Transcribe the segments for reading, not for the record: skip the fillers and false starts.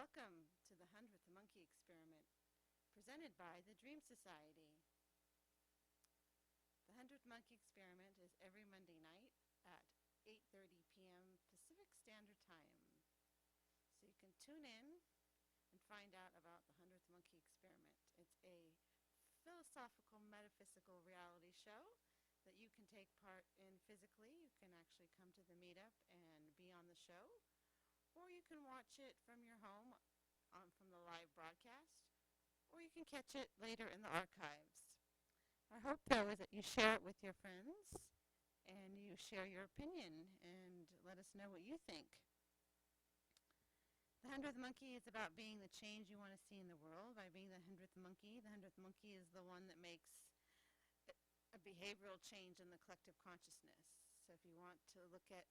Welcome to the 100th Monkey Experiment, presented by the Dream Society. The 100th Monkey Experiment is every Monday night at 8:30 p.m. Pacific Standard Time. So you can tune in and find out about the 100th Monkey Experiment. It's a philosophical, metaphysical reality show that you can take part in physically. You can actually come to the meetup and be on the show, or you can watch it from your home from the live broadcast, or you can catch it later in the archives. Our hope, though, is that you share it with your friends and you share your opinion and let us know what you think. The 100th Monkey is about being the change you want to see in the world by being the 100th Monkey. The 100th Monkey is the one that makes a behavioral change in the collective consciousness. So if you want to look at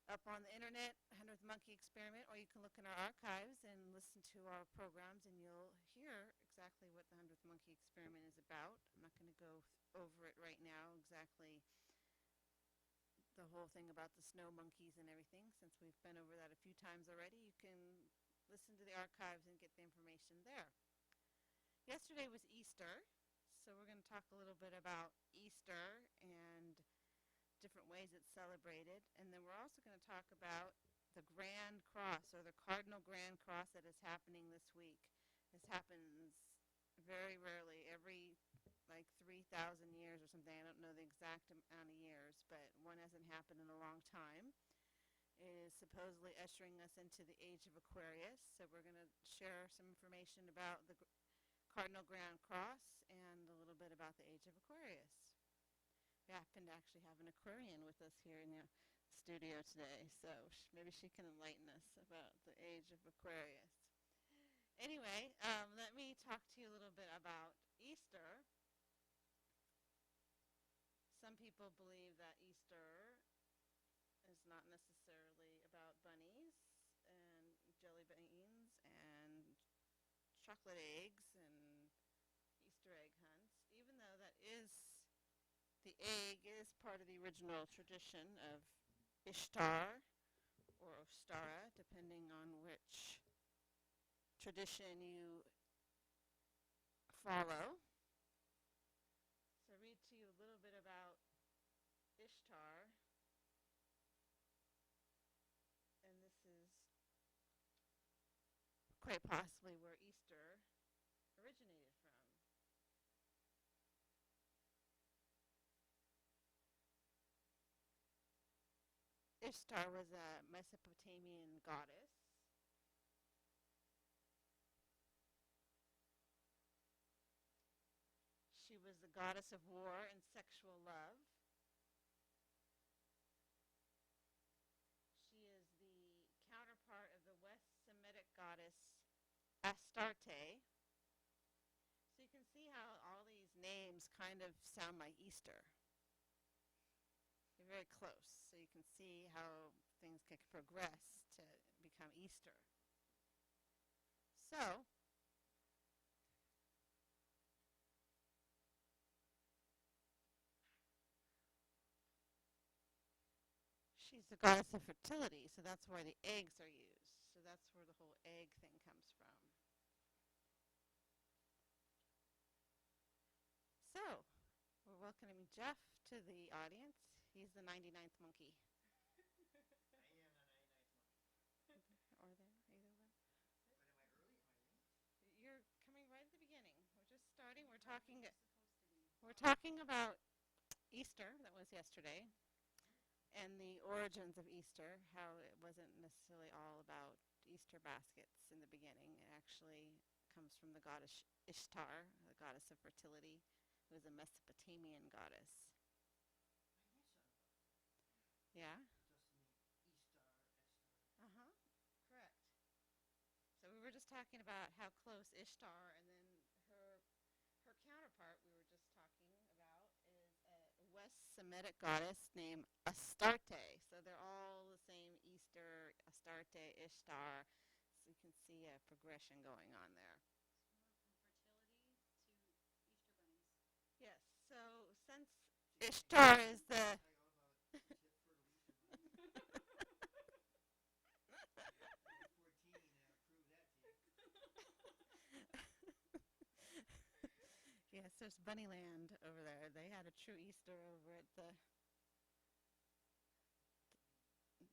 up on the internet, 100th Monkey Experiment, or you can look in our archives and listen to our programs, and you'll hear exactly what the 100th Monkey Experiment is about. I'm not going to go over it right now, exactly the whole thing about the snow monkeys and everything. Since we've been over that a few times already, you can listen to the archives and get the information there. Yesterday was Easter, so we're going to talk a little bit about Easter and different ways it's celebrated. And then we're also going to talk about the Grand Cross, or the Cardinal Grand Cross, that is happening this week. This happens very rarely, every like 3,000 years or something. I don't know the exact amount of years, but one hasn't happened in a long time. It is supposedly ushering us into the age of Aquarius. So we're going to share some information about the Cardinal Grand Cross and a little bit about the age of Aquarius. We happen to actually have an Aquarian with us here in the studio today, so maybe she can enlighten us about the age of Aquarius. Anyway, let me talk to you a little bit about Easter. Some people believe that Easter is not necessarily about bunnies and jelly beans and chocolate eggs and Easter egg hunts, even though the egg is part of the original tradition of Ishtar or Ostara, depending on which tradition you follow. So I'll read to you a little bit about Ishtar. And this is quite possibly where Easter originated from. Ishtar was a Mesopotamian goddess. She was the goddess of war and sexual love. She is the counterpart of the West Semitic goddess Astarte. So you can see how all these names kind of sound like Easter. They're very close, so you can see how things can progress to become Easter. So, she's the goddess of fertility, so that's why the eggs are used. So that's where the whole egg thing comes from. So, we're welcoming Jeff to the audience. He's the 99th monkey. I am the 99th monkey. Or there, either way. But am I early? Am I late? You're coming right at the beginning. We're just starting. We're talking about Easter, that was yesterday, and the origins of Easter, how it wasn't necessarily all about Easter baskets in the beginning. It actually comes from the goddess Ishtar, the goddess of fertility, who was a Mesopotamian goddess. I knew something about that. Yeah? Just me, Easter, Esther. Uh-huh. Correct. So we were just talking about how close Ishtar and then her counterpart we were just talking about is a West Semitic goddess named Astarte. So they're all the same: Easter, Astarte, Ishtar. So you can see a progression going on there. So we went from fertility to Easter bunnies. Yes. So since Ishtar is the I all about fertile Easter bunnies. 14 proved there's Bunnyland over there. They had a true Easter over at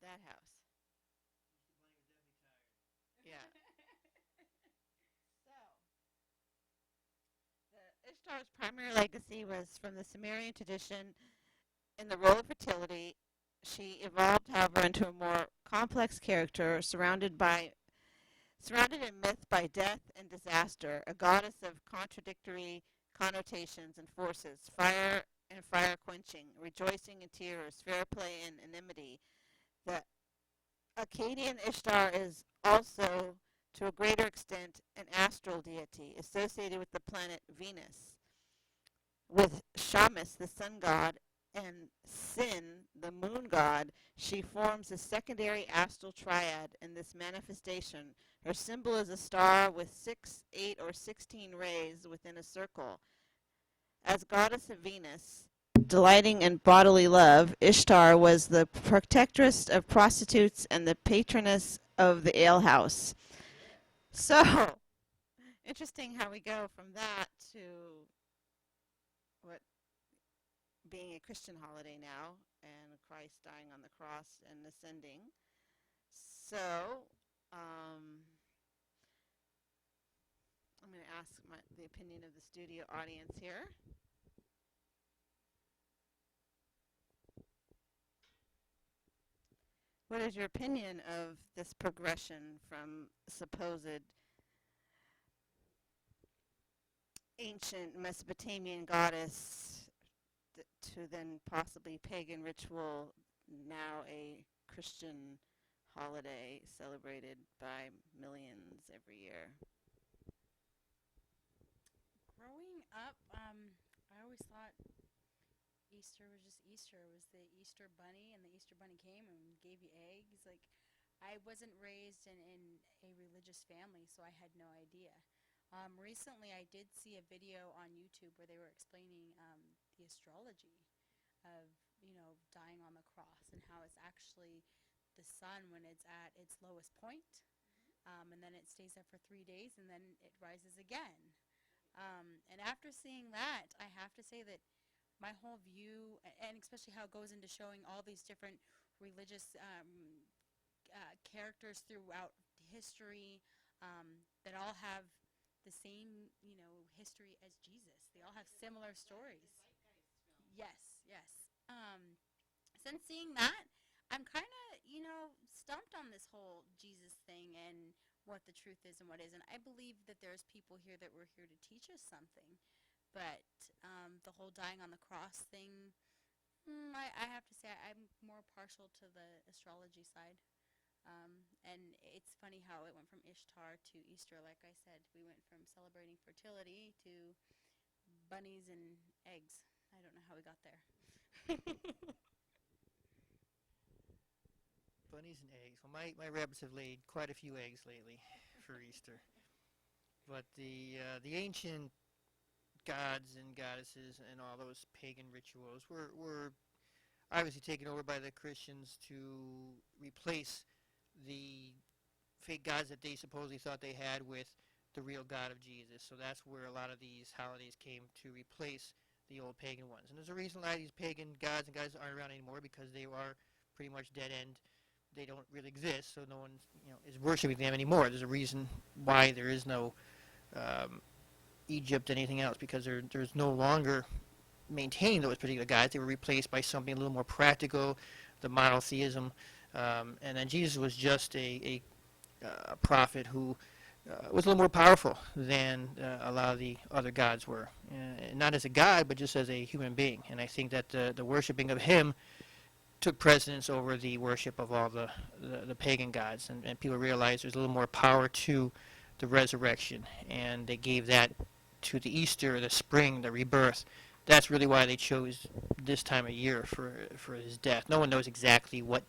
that house. Easter Bunny was definitely tired. Yeah. So, Ishtar's primary legacy was from the Sumerian tradition. In the role of fertility, she evolved, however, into a more complex character surrounded in myth by death and disaster, a goddess of contradictory connotations and forces, fire and fire quenching, rejoicing and tears, fair play and enmity. The Akkadian Ishtar is also, to a greater extent, an astral deity associated with the planet Venus, with Shamus, the sun god, and Sin, the moon god. She forms a secondary astral triad in this manifestation. Her symbol is a star with 6, 8, or 16 rays within a circle. As goddess of Venus, delighting in bodily love, Ishtar was the protectress of prostitutes and the patroness of the alehouse. So, interesting how we go from that to what being a Christian holiday now, and Christ dying on the cross and ascending. So, I'm going to ask the opinion of the studio audience here. What is your opinion of this progression from supposed ancient Mesopotamian goddess to then possibly pagan ritual, now a Christian holiday celebrated by millions every year? Growing up, I always thought Easter was just Easter. It was the Easter bunny, and the Easter bunny came and gave you eggs. Like, I wasn't raised in a religious family, so I had no idea. Recently, I did see a video on YouTube where they were explaining the astrology of, dying on the cross and how it's actually the sun when it's at its lowest point, and then it stays there for 3 days, and then it rises again. And after seeing that, I have to say that my whole view, and especially how it goes into showing all these different religious characters throughout history, that all have the same, history as Jesus. They all have similar stories. Yes, yes. Since seeing that, I'm kind of, stumped on this whole Jesus thing and what the truth is and what isn't. I believe that there's people here that were here to teach us something. But the whole dying on the cross thing, I have to say I'm more partial to the astrology side. And it's funny how it went from Ishtar to Easter. Like I said, we went from celebrating fertility to bunnies and eggs. I don't know how we got there. Bunnies and eggs. Well, my rabbits have laid quite a few eggs lately for Easter. But the ancient gods and goddesses and all those pagan rituals were obviously taken over by the Christians to replace the fake gods that they supposedly thought they had with the real God of Jesus. So that's where a lot of these holidays came to replace the old pagan ones. And there's a reason a lot of these pagan gods and goddesses aren't around anymore, because they are pretty much dead end. They don't really exist, so no one is worshiping them anymore. There's a reason why there is no Egypt, anything else, because there's no longer maintaining those particular gods. They were replaced by something a little more practical, the monotheism. And then Jesus was just a prophet who was a little more powerful than a lot of the other gods were. Not as a god, but just as a human being. And I think that the worshiping of him took precedence over the worship of all the pagan gods. And people realized there's a little more power to the resurrection. And they gave that to the Easter, the spring, the rebirth. That's really why they chose this time of year for his death. No one knows exactly what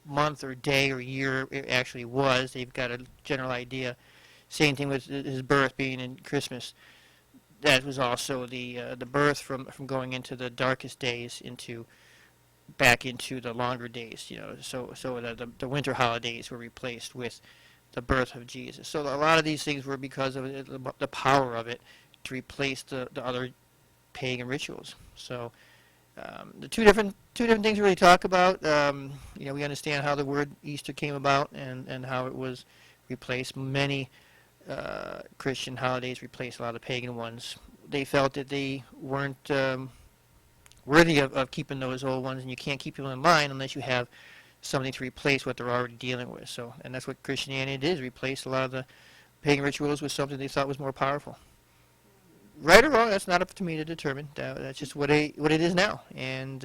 month or day or year it actually was. They've got a general idea. Same thing with his birth being in Christmas. That was also the birth from going into the darkest days back into the longer days. So the winter holidays were replaced with the birth of Jesus. So a lot of these things were because of the power of it to replace the other pagan rituals. So the two different things we really talk about. We understand how the word Easter came about and how it was replaced. Many Christian holidays replaced a lot of pagan ones. They felt that they weren't worthy of keeping those old ones, and you can't keep people in line unless you have something to replace what they're already dealing with. So, and that's what Christianity did, replace a lot of the pagan rituals with something they thought was more powerful. Right or wrong, that's not up to me to determine. That's just what it is now. And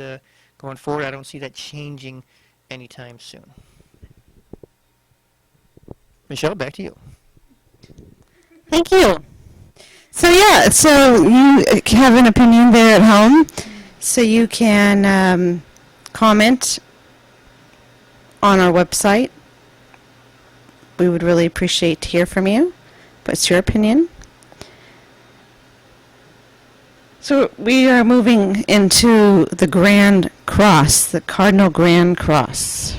going forward, I don't see that changing anytime soon. Michelle, back to you. Thank you. So you have an opinion there at home, so you can comment on our website. We would really appreciate to hear from you. What's your opinion? So we are moving into the Grand Cross, the Cardinal Grand Cross,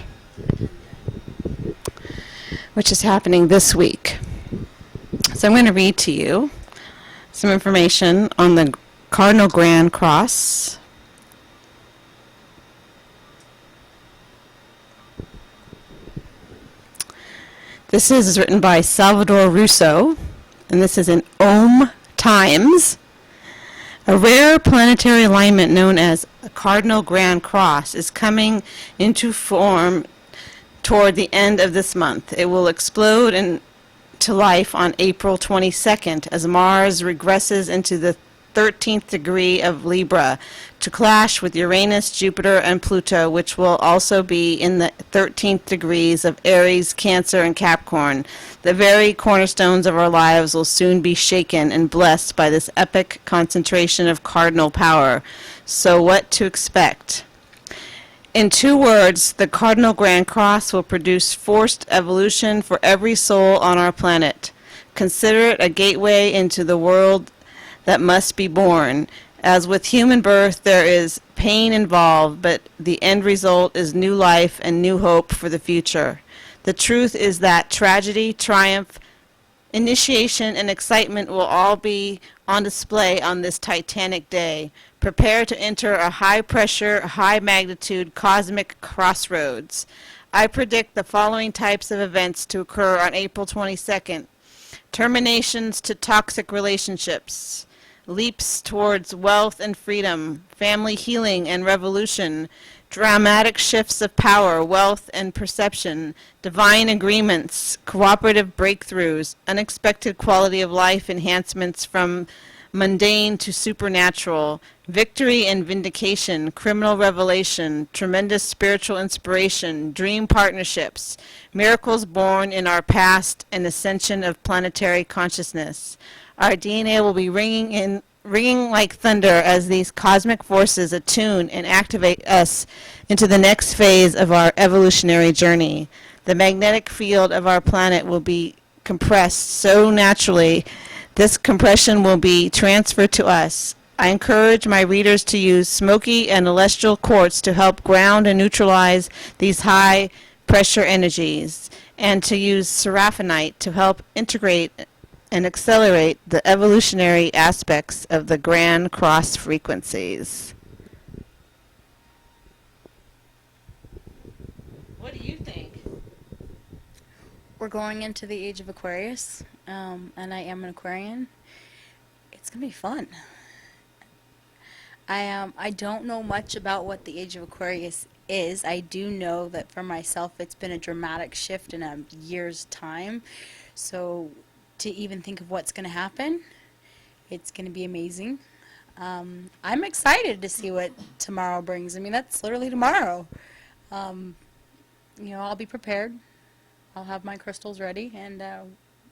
which is happening this week. So I'm going to read to you some information on the Cardinal Grand Cross. This is written by Salvador Russo, and this is in Ohm Times. A rare planetary alignment known as a Cardinal Grand Cross is coming into form toward the end of this month. It will explode into life on April 22nd as Mars regresses into the 13th degree of Libra to clash with Uranus, Jupiter, and Pluto, which will also be in the 13th degrees of Aries, Cancer, and Capricorn. The very cornerstones of our lives will soon be shaken and blessed by this epic concentration of cardinal power. So what to expect? In 2 words, the Cardinal Grand Cross will produce forced evolution for every soul on our planet. Consider it a gateway into the world that must be born. As with human birth, there is pain involved, but the end result is new life and new hope for the future. The truth is that tragedy, triumph, initiation, and excitement will all be on display on this titanic day. Prepare to enter a high-pressure, high-magnitude cosmic crossroads. I predict the following types of events to occur on April 22nd. Terminations to toxic relationships. Leaps towards wealth and freedom, family healing and revolution, dramatic shifts of power, wealth and perception, divine agreements, cooperative breakthroughs, unexpected quality of life enhancements from mundane to supernatural, victory and vindication, criminal revelation, tremendous spiritual inspiration, dream partnerships, miracles born in our past, and ascension of planetary consciousness. Our DNA will be ringing like thunder as these cosmic forces attune and activate us into the next phase of our evolutionary journey. The magnetic field of our planet will be compressed so naturally, this compression will be transferred to us. I encourage my readers to use smoky and celestial quartz to help ground and neutralize these high pressure energies, and to use seraphonite to help integrate and accelerate the evolutionary aspects of the Grand Cross frequencies. What do you think? We're going into the age of Aquarius, and I am an Aquarian. It's gonna be fun. I don't know much about what the age of Aquarius is. I do know that for myself it's been a dramatic shift in a year's time. So to even think of what's going to happen, it's going to be amazing. I'm excited to see what tomorrow brings. I mean, that's literally tomorrow. I'll be prepared. I'll have my crystals ready, and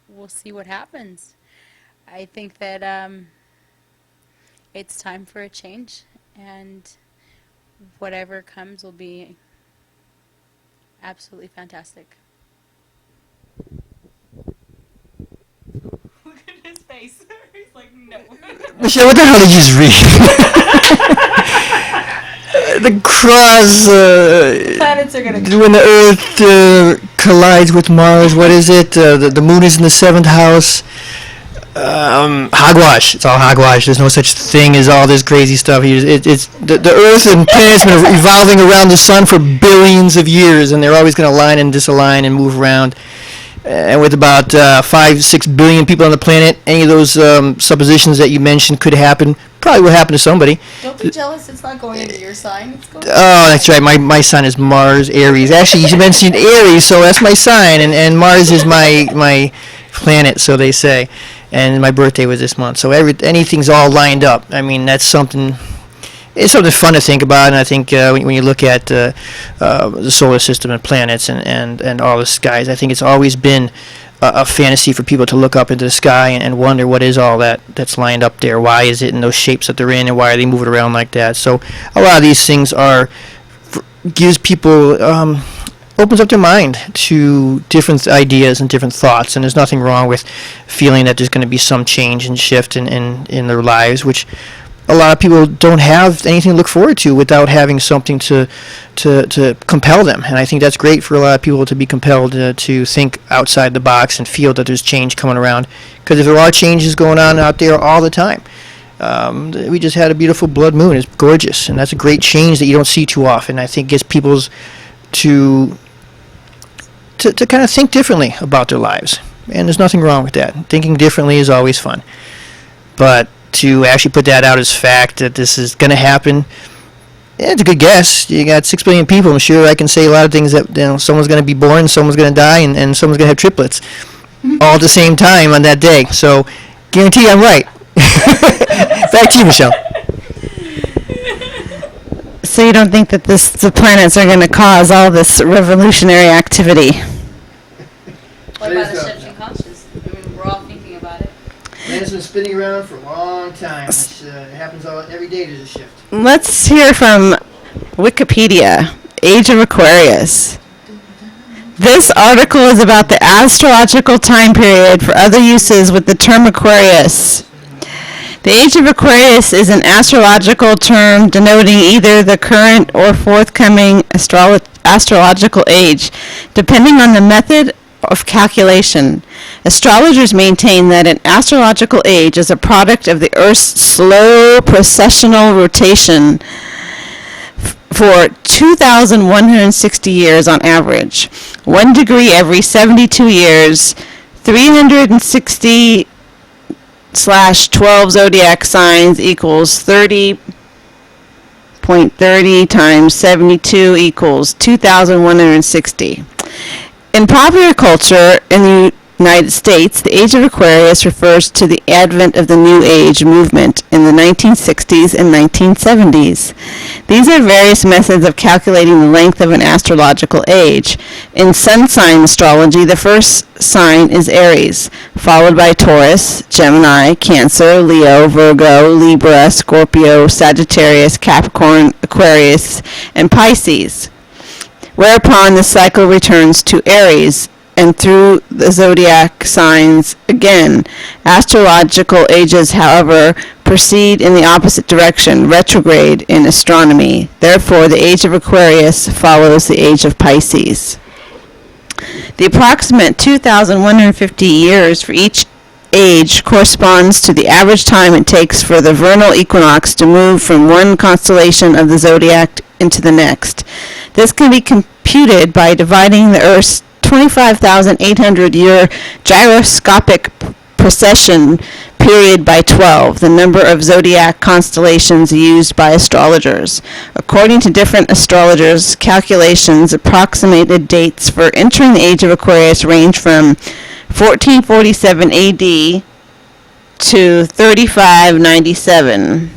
we'll see what happens. I think that it's time for a change, and whatever comes will be absolutely fantastic. Look at his face. He's like, no. Michelle, what the hell did you just read? The cross, Planets are gonna when the Earth collides with Mars, what is it? The moon is in the 7th house. Hogwash. It's all hogwash. There's no such thing as all this crazy stuff. It's the Earth and planets been revolving around the sun for billions of years, and they're always going to align and disalign and move around. And with about 5-6 billion people on the planet, any of those suppositions that you mentioned could happen. Probably will happen to somebody. Don't be jealous. It's not going into your sign. It's going. Oh, that's right. My sign is Mars, Aries. Actually, you mentioned Aries, so that's my sign, and Mars is my planet, so they say. And my birthday was this month, so anything's all lined up. I mean, that's something. It's something fun to think about, and I think when you look at the solar system and planets and all the skies, I think it's always been a fantasy for people to look up into the sky and wonder what is all that's lined up there. Why is it in those shapes that they're in, and why are they moving around like that? So a lot of these things gives people opens up their mind to different ideas and different thoughts, and there's nothing wrong with feeling that there's going to be some change and shift in their lives, which a lot of people don't have anything to look forward to without having something to compel them. And I think that's great for a lot of people to be compelled to think outside the box and feel that there's change coming around. Because if there are changes going on out there all the time, we just had a beautiful blood moon. It's gorgeous, and that's a great change that you don't see too often. I think it gets people to kind of think differently about their lives. And there's nothing wrong with that. Thinking differently is always fun. But to actually put that out as fact that this is going to happen, it's a good guess. You got 6 billion people. I'm sure I can say a lot of things that someone's going to be born, someone's going to die, and someone's going to have triplets all at the same time on that day. So guarantee I'm right. Back to you, Michelle. So you don't think that the planets are going to cause all this revolutionary activity? What about a shift in consciousness? I mean, we're all thinking about it. Planet's been spinning around for a long time. It happens every day. There's a shift. Let's hear from Wikipedia, Age of Aquarius. This article is about the astrological time period for other uses with the term Aquarius. The Age of Aquarius is an astrological term denoting either the current or forthcoming astrological age, depending on the method of calculation. Astrologers maintain that an astrological age is a product of the Earth's slow precessional rotation for 2,160 years on average, 1 degree every 72 years, 360/12 zodiac signs equals 30.30 times 72 equals 2,160. In popular culture in the United States, the Age of Aquarius refers to the advent of the New Age movement in the 1960s and 1970s. These are various methods of calculating the length of an astrological age. In sun sign astrology, the first sign is Aries, followed by Taurus, Gemini, Cancer, Leo, Virgo, Libra, Scorpio, Sagittarius, Capricorn, Aquarius, and Pisces, whereupon the cycle returns to Aries and through the zodiac signs again. Astrological ages, however, proceed in the opposite direction, retrograde in astronomy. Therefore, the Age of Aquarius follows the Age of Pisces. The approximate 2,150 years for each age corresponds to the average time it takes for the vernal equinox to move from one constellation of the zodiac into the next. This can be computed by dividing the Earth's 25,800-year gyroscopic precession period by 12, the number of zodiac constellations used by astrologers. According to different astrologers, calculations approximated dates for entering the Age of Aquarius range from 1447 AD to 3597.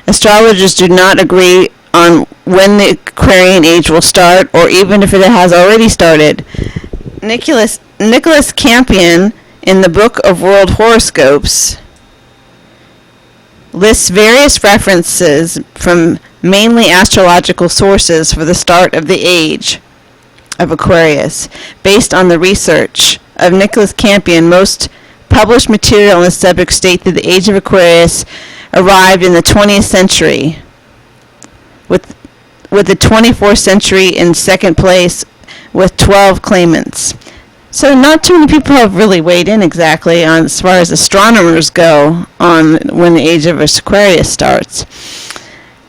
Astrologers do not agree on when the Aquarian Age will start, or even if it has already started. Nicholas Campion, in the Book of World Horoscopes, lists various references from mainly astrological sources for the start of the Age of Aquarius. Based on the research of Nicholas Campion, most published material on the subject state that the Age of Aquarius arrived in the 20th century, with the 24th century in second place with 12 claimants. So not too many people have really weighed in exactly on as far as astronomers go on when the age of Aquarius starts.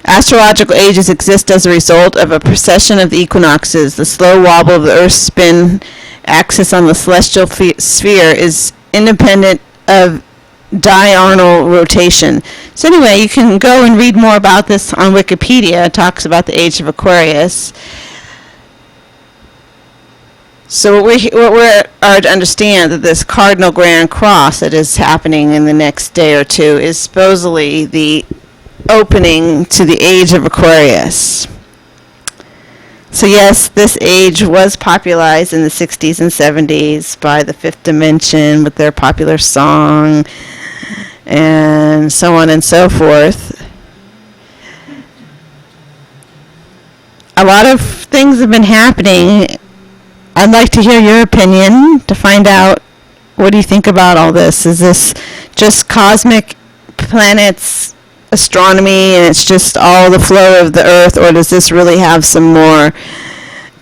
Astrological ages exist as a result of a precession of the equinoxes. The slow wobble of the Earth's spin axis on the celestial sphere is independent of diurnal rotation. So anyway, you can go and read more about this on Wikipedia. It talks about the age of Aquarius. So what we are to understand that this cardinal grand cross that is happening in the next day or two is supposedly the opening to the age of Aquarius. So yes, this age was popularized in the 60s and 70s by the Fifth Dimension with their popular song and so on and so forth. A lot of things have been happening. I'd like to hear your opinion to find out, what do you think about all this? Is this just cosmic planets, astronomy, and it's just all the flow of the Earth, or does this really have some more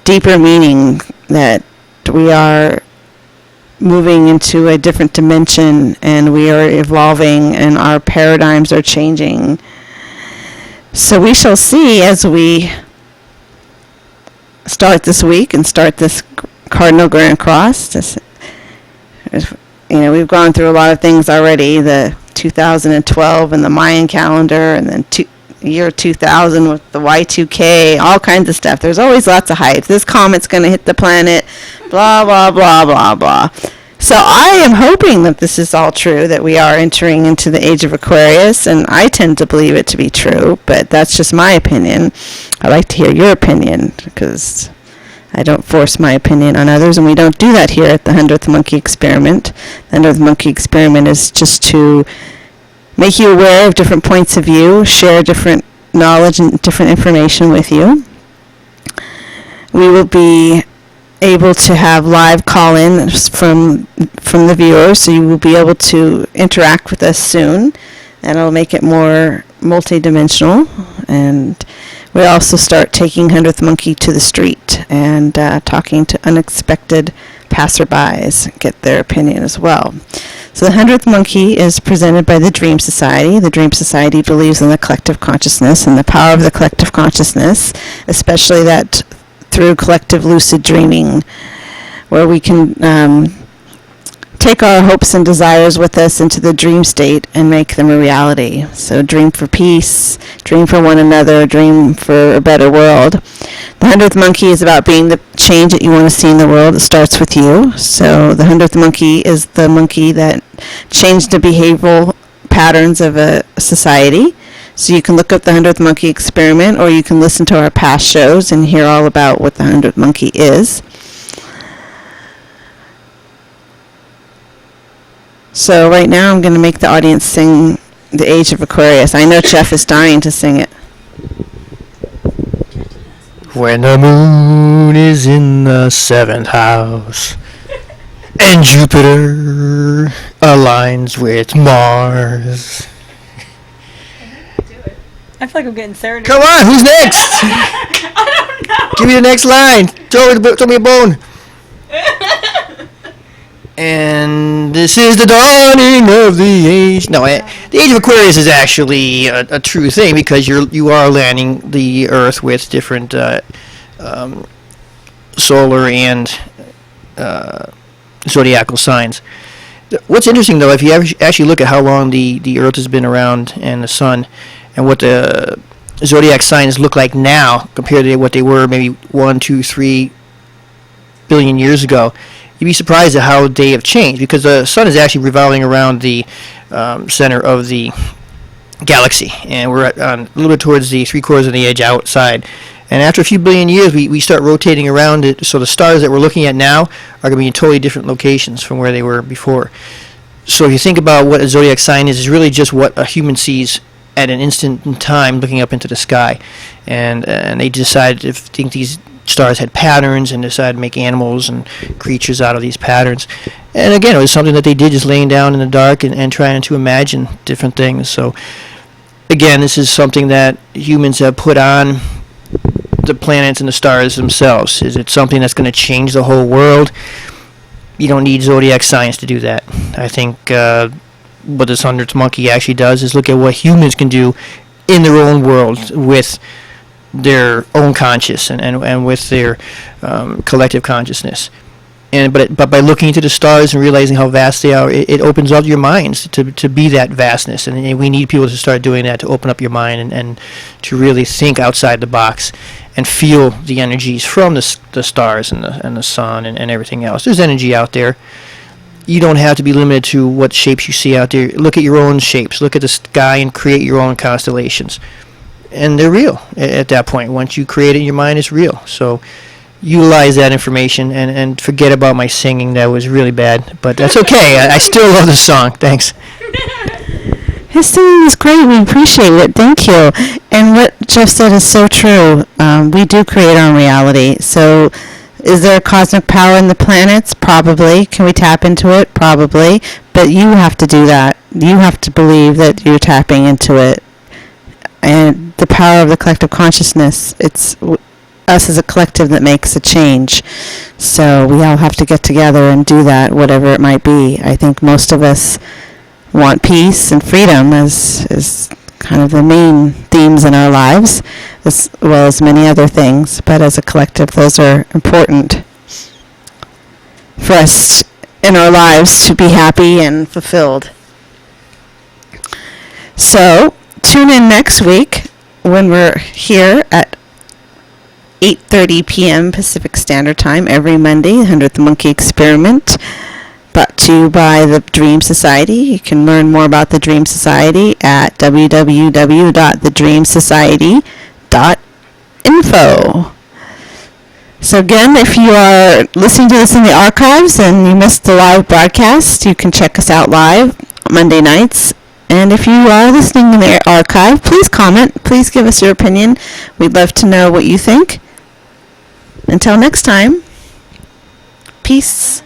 deeper meaning that we are moving into a different dimension and we are evolving and our paradigms are changing? So we shall see as we start this week and start this Cardinal Grand Cross. We've gone through a lot of things already, the 2012 and the Mayan calendar, and then year 2000 with the Y2K, all kinds of stuff. There's always lots of hype. This comet's going to hit the planet, blah, blah, blah, blah, blah. So I am hoping that this is all true, that we are entering into the age of Aquarius, and I tend to believe it to be true, but that's just my opinion. I'd like to hear your opinion, because I don't force my opinion on others, and we don't do that here at the 100th Monkey Experiment. The 100th Monkey Experiment is just to make you aware of different points of view, share different knowledge and different information with you. We will be able to have live call-in from the viewers, so you will be able to interact with us soon, and it'll make it more multidimensional. And we also start taking 100th Monkey to the street and talking to unexpected passerbys, get their opinion as well. So the 100th Monkey is presented by the Dream Society. The Dream Society believes in the collective consciousness and the power of the collective consciousness, especially that through collective lucid dreaming, where we can take our hopes and desires with us into the dream state and make them a reality. So dream for peace, dream for one another, dream for a better world. The 100th Monkey is about being the change that you want to see in the world. It starts with you. So the 100th Monkey is the monkey that changed the behavioral patterns of a society. So you can look up the 100th Monkey Experiment, or you can listen to our past shows and hear all about what the 100th Monkey is. So right now I'm going to make the audience sing The Age of Aquarius. I know Jeff is dying to sing it. When the moon is in the 7th house and Jupiter aligns with Mars. I feel like I'm getting serenaded. Come on, who's next? I don't know. Give me the next line. Throw me a bone. And this is the dawning of the age. No, the age of Aquarius is actually a true thing, because you are landing the Earth with different solar and zodiacal signs. What's interesting, though, if you actually look at how long the Earth has been around and the Sun, and what the zodiac signs look like now compared to what they were maybe 1, 2, 3 billion years ago, you'd be surprised at how they have changed, because the Sun is actually revolving around the center of the galaxy, and we're a little bit towards the 3/4 of the edge outside. And after a few billion years, we start rotating around it, so the stars that we're looking at now are going to be in totally different locations from where they were before. So if you think about what a zodiac sign is, it's really just what a human sees at an instant in time looking up into the sky. And they decided to think these stars had patterns and decided to make animals and creatures out of these patterns. And again, it was something that they did, just laying down in the dark and trying to imagine different things. So again, this is something that humans have put on the planets and the stars themselves. Is it something that's going to change the whole world? You don't need zodiac signs to do that. I think what this 100th monkey actually does is look at what humans can do in their own world with their own conscious and with their collective consciousness. But by looking into the stars and realizing how vast they are, it opens up your minds to be that vastness. And we need people to start doing that, to open up your mind and to really think outside the box and feel the energies from the stars and the sun and everything else. There's energy out there. You don't have to be limited to what shapes you see out there. Look at your own shapes. Look at the sky and create your own constellations. And they're real at that point. Once you create it in your mind, it's real. So utilize that information and forget about my singing. That was really bad, but that's okay. I still love the song. Thanks. His singing is great. We appreciate it. Thank you. And what Jeff said is so true. We do create our own reality. So is there a cosmic power in the planets? Probably. Can we tap into it? Probably. But you have to do that. You have to believe that you're tapping into it. And the power of the collective consciousness, it's us as a collective that makes a change. So we all have to get together and do that, whatever it might be. I think most of us want peace and freedom as kind of the main themes in our lives, as well as many other things. But as a collective, those are important for us in our lives to be happy and fulfilled. So tune in next week when we're here at 8:30 p.m. Pacific Standard Time every Monday, 100th Monkey Experiment, brought to you by the Dream Society. You can learn more about the Dream Society at www.thedreamsociety.info. So again, if you are listening to this in the archives and you missed the live broadcast, you can check us out live Monday nights. And if you are listening in the archive, please comment. Please give us your opinion. We'd love to know what you think. Until next time, peace.